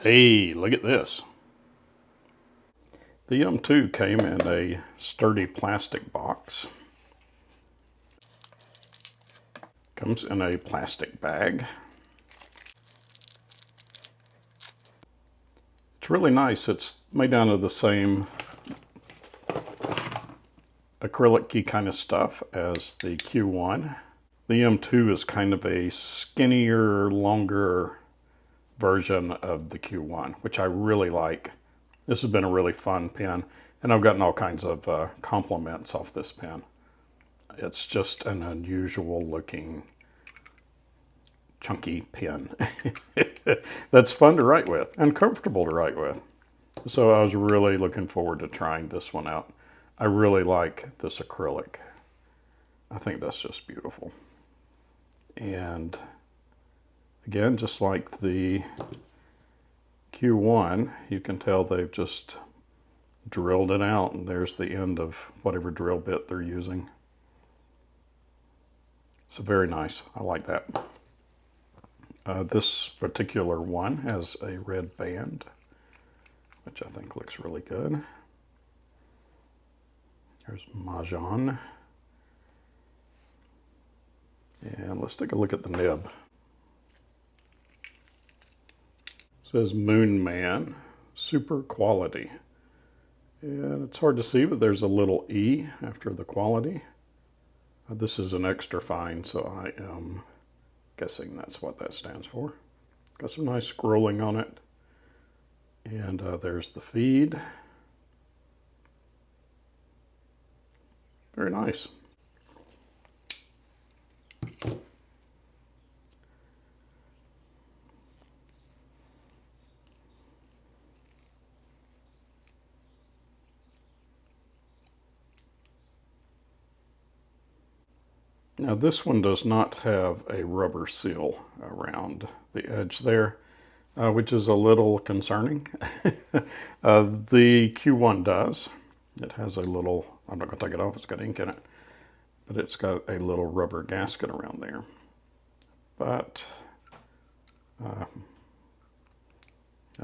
Hey, look at this. The M2 came in a sturdy plastic box. Comes in a plastic bag. It's really nice. It's made out of the same acrylic-y kind of stuff as the Q1. The M2 is kind of a skinnier, longer version of the Q1, which I really like. This has been a really fun pen, and I've gotten all kinds of compliments off this pen. It's just an unusual looking chunky pen that's fun to write with and comfortable to write with. So I was really looking forward to trying this one out. I really like this acrylic. I think that's just beautiful. And again, just like the Q1, you can tell they've just drilled it out, and there's the end of whatever drill bit they're using. So very nice. I like that. This particular one has a red band, which I think looks really good. There's Majohn. And let's take a look at the nib. It says MOONMAN, super quality. And it's hard to see, but there's a little E after the quality. This is an extra fine, so I am guessing that's what that stands for. Got some nice scrolling on it. And there's the feed. Very nice. Now this one does not have a rubber seal around the edge there, which is a little concerning. The Q1 does. It has a little, I'm not going to take it off, it's got ink in it, but it's got a little rubber gasket around there. But I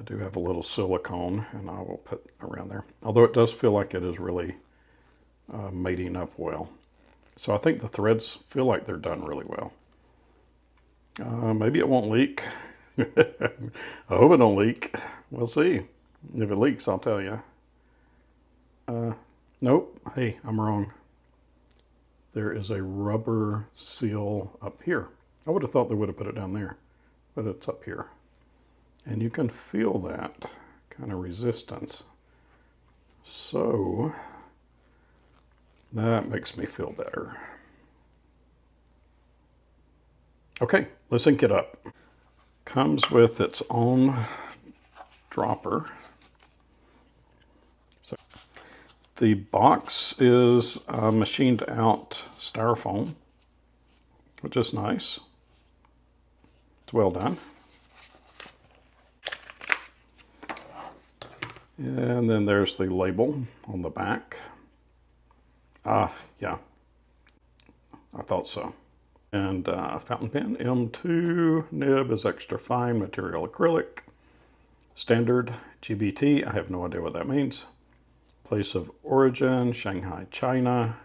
do have a little silicone, and I will put around there. Although it does feel like it is really mating up well. So I think the threads feel like they're done really well. Maybe it won't leak. I hope it don't leak. We'll see. If it leaks, I'll tell you. Nope. Hey, I'm wrong. There is a rubber seal up here. I would have thought they would have put it down there, but it's up here. And you can feel that kind of resistance. So that makes me feel better. Okay, let's ink it up. Comes with its own dropper. So the box is machined out styrofoam, which is nice. It's well done. And then there's the label on the back. Yeah, I thought so. And fountain pen, M2, nib is extra fine material acrylic. Standard GBT, I have no idea what that means. Place of origin, Shanghai, China.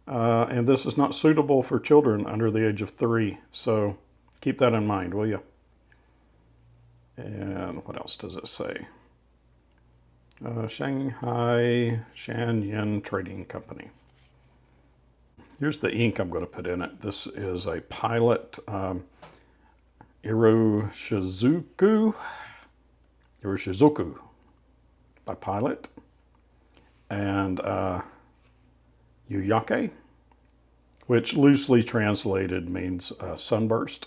And this is not suitable for children under the age of 3, so keep that in mind, will you? And what else does it say? Shanghai Shanyan Trading Company. Here's the ink I'm going to put in it. This is a Pilot Iroshizuku by Pilot. And You-Yake, which loosely translated means sunburst.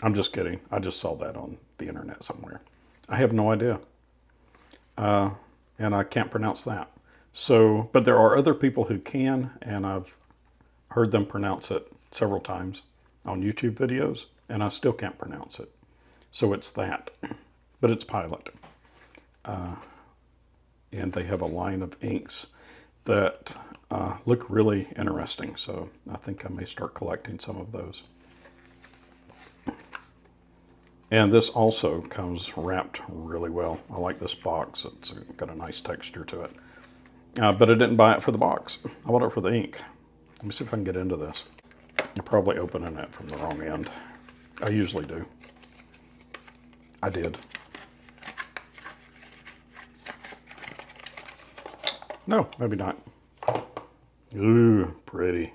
I'm just kidding. I just saw that on the internet somewhere. I have no idea. And I can't pronounce that. So, but there are other people who can, and I've heard them pronounce it several times on YouTube videos, and I still can't pronounce it. So it's that, but it's Pilot. And they have a line of inks that look really interesting. So I think I may start collecting some of those. And this also comes wrapped really well. I like this box. It's got a nice texture to it. But I didn't buy it for the box. I bought it for the ink. Let me see if I can get into this. I'm probably opening it from the wrong end. I usually do. I did. No, maybe not. Ooh, pretty.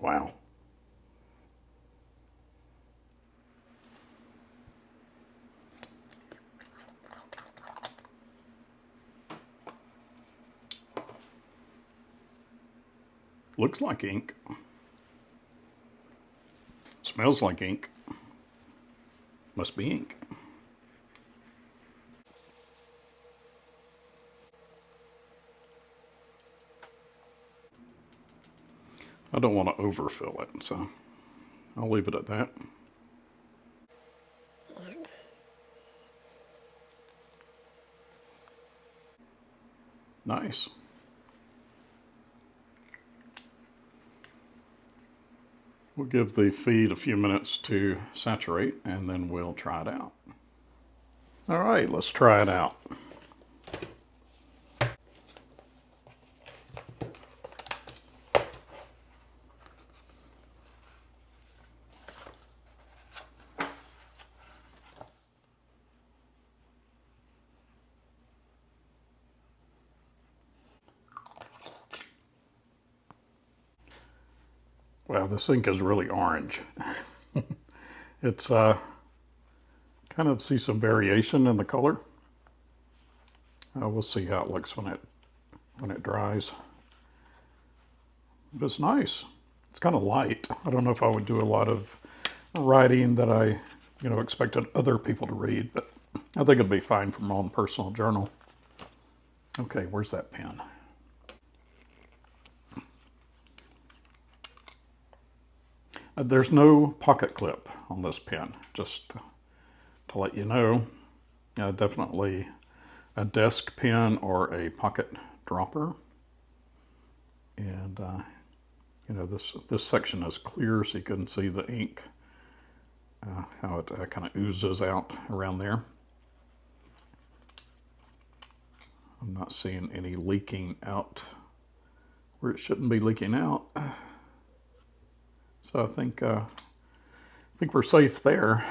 Wow. Looks like ink. Smells like ink. Must be ink. I don't want to overfill it, so I'll leave it at that. Nice. We'll give the feed a few minutes to saturate, and then we'll try it out. All right, let's try it out. Wow, this ink is really orange. It's kind of see some variation in the color. We'll see how it looks when it dries. But it's nice. It's kind of light. I don't know if I would do a lot of writing that I, expected other people to read, but I think it'd be fine for my own personal journal. Okay, where's that pen? There's no pocket clip on this pen, just to let you know. Definitely a desk pen or a pocket dropper. And, this section is clear so you can see the ink, how it kind of oozes out around there. I'm not seeing any leaking out where it shouldn't be leaking out. So I think we're safe there.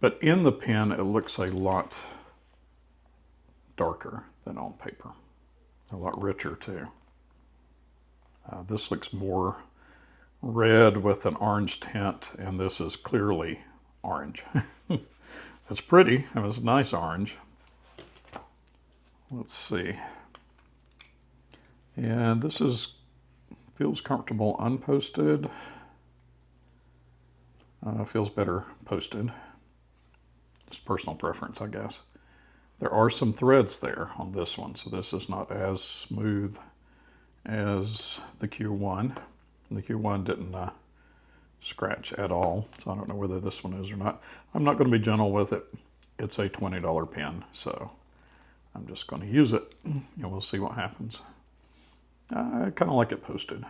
But in the pen, it looks a lot darker than on paper. A lot richer too. This looks more red with an orange tint, and this is clearly orange. It's pretty, and it's a nice orange. Let's see. And this feels comfortable unposted. Feels better posted. Just personal preference, I guess. There are some threads there on this one, so this is not as smooth as the Q1. The Q1 didn't scratch at all, so I don't know whether this one is or not. I'm not going to be gentle with it. It's a $20 pen, so I'm just going to use it, and we'll see what happens. I kind of like it posted.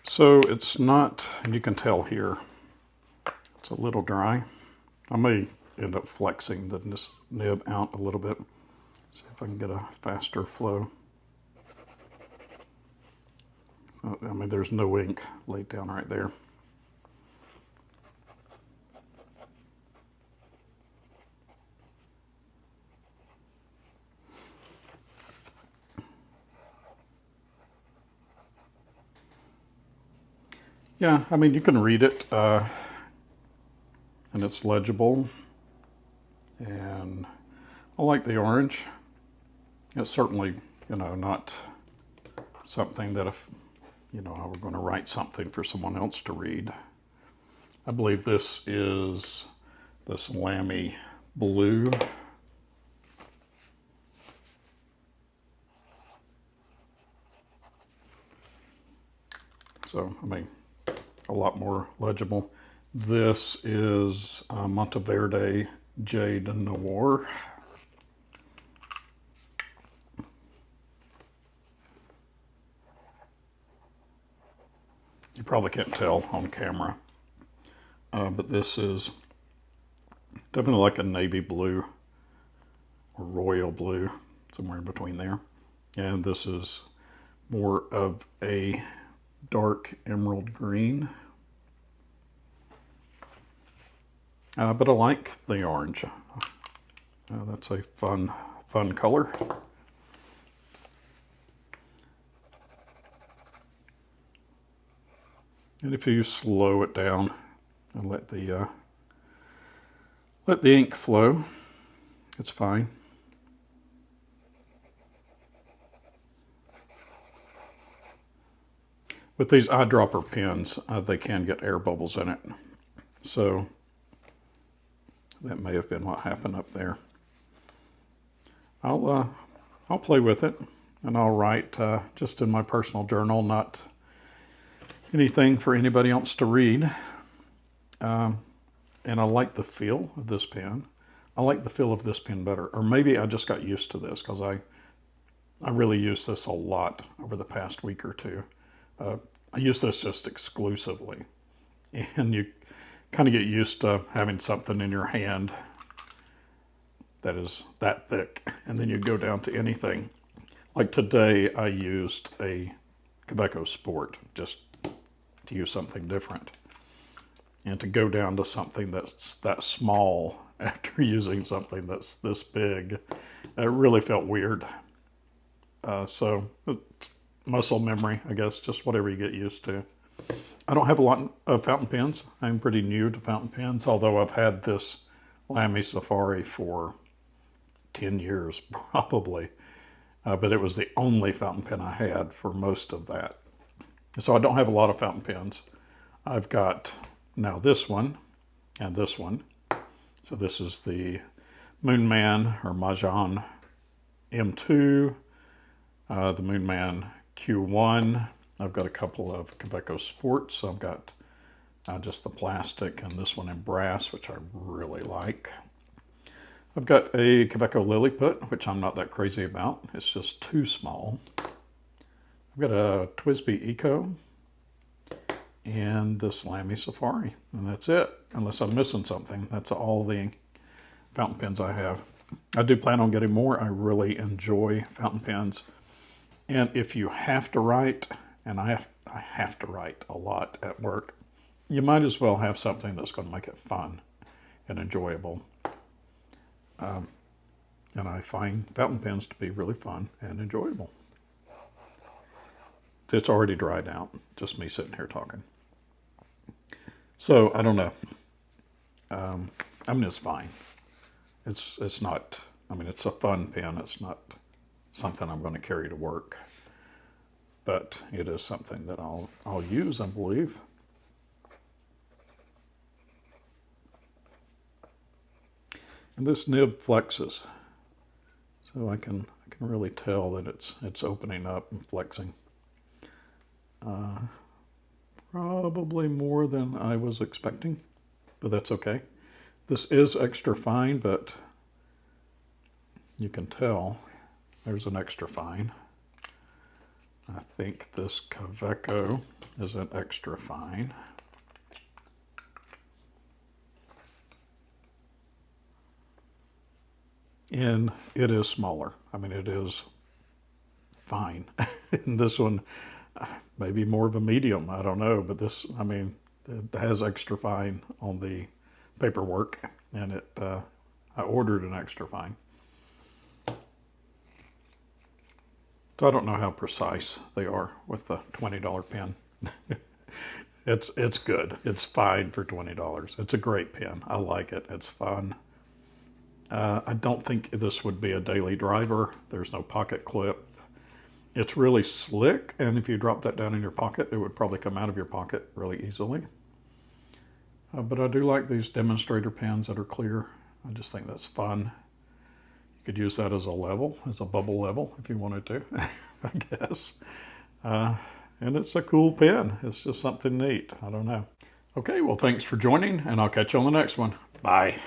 So it's not, and you can tell here, it's a little dry. I may end up flexing the nib out a little bit. See if I can get a faster flow. So, there's no ink laid down right there. Yeah, you can read it, and it's legible, and I like the orange. It's certainly, not something that if, you know, I were going to write something for someone else to read. I believe this is this LAMY blue. So, I mean, a lot more legible. This is Monteverde Jade Noir. You probably can't tell on camera, but this is definitely like a navy blue or royal blue, somewhere in between there. And this is more of a dark emerald green. But I like the orange. That's a fun color. And if you slow it down and let the ink flow, it's fine. With these eyedropper pens, they can get air bubbles in it. So that may have been what happened up there. I'll play with it, and I'll write just in my personal journal, not anything for anybody else to read. And I like the feel of this pen. I like the feel of this pen better. Or maybe I just got used to this because I really use this a lot over the past week or two. I use this just exclusively. And you kind of get used to having something in your hand that is that thick. And then you go down to anything. Like today, I used a Kaweco Sport just to use something different. And to go down to something that's that small after using something that's this big, it really felt weird. So muscle memory, I guess, just whatever you get used to. I don't have a lot of fountain pens. I'm pretty new to fountain pens, although I've had this LAMY Safari for 10 years probably. But it was the only fountain pen I had for most of that. So I don't have a lot of fountain pens. I've got now this one and this one. So this is the MOONMAN or Majohn M2, the MOONMAN Q1. I've got a couple of Kaweco Sports. So I've got just the plastic and this one in brass, which I really like. I've got a Kaweco Liliput, which I'm not that crazy about. It's just too small. I've got a TWSBI Eco and this LAMY Safari, and that's it. Unless I'm missing something, that's all the fountain pens I have. I do plan on getting more. I really enjoy fountain pens. And if you have to write, and I have to write a lot at work, you might as well have something that's going to make it fun and enjoyable. And I find fountain pens to be really fun and enjoyable. It's already dried out, just me sitting here talking. So, I don't know. I mean, it's fine. It's not, I mean, it's a fun pen. It's not something I'm going to carry to work. But it is something that I'll use, I believe. And this nib flexes. So I can really tell that it's opening up and flexing. Probably more than I was expecting, but that's okay. This is extra fine, but you can tell there's an extra fine. I think this Kaweco is an extra fine. And it is smaller. I mean, it is fine. And this one, maybe more of a medium, I don't know. But this, I mean, it has extra fine on the paperwork. And I ordered an extra fine. So I don't know how precise they are with the $20 pen. It's good. It's fine for $20. It's a great pen. I like it. It's fun. I don't think this would be a daily driver. There's no pocket clip. It's really slick, and if you drop that down in your pocket, it would probably come out of your pocket really easily. But I do like these demonstrator pens that are clear. I just think that's fun. You could use that as a level, as a bubble level, if you wanted to, I guess. And it's a cool pen. It's just something neat. I don't know. Okay, well, thanks for joining, and I'll catch you on the next one. Bye.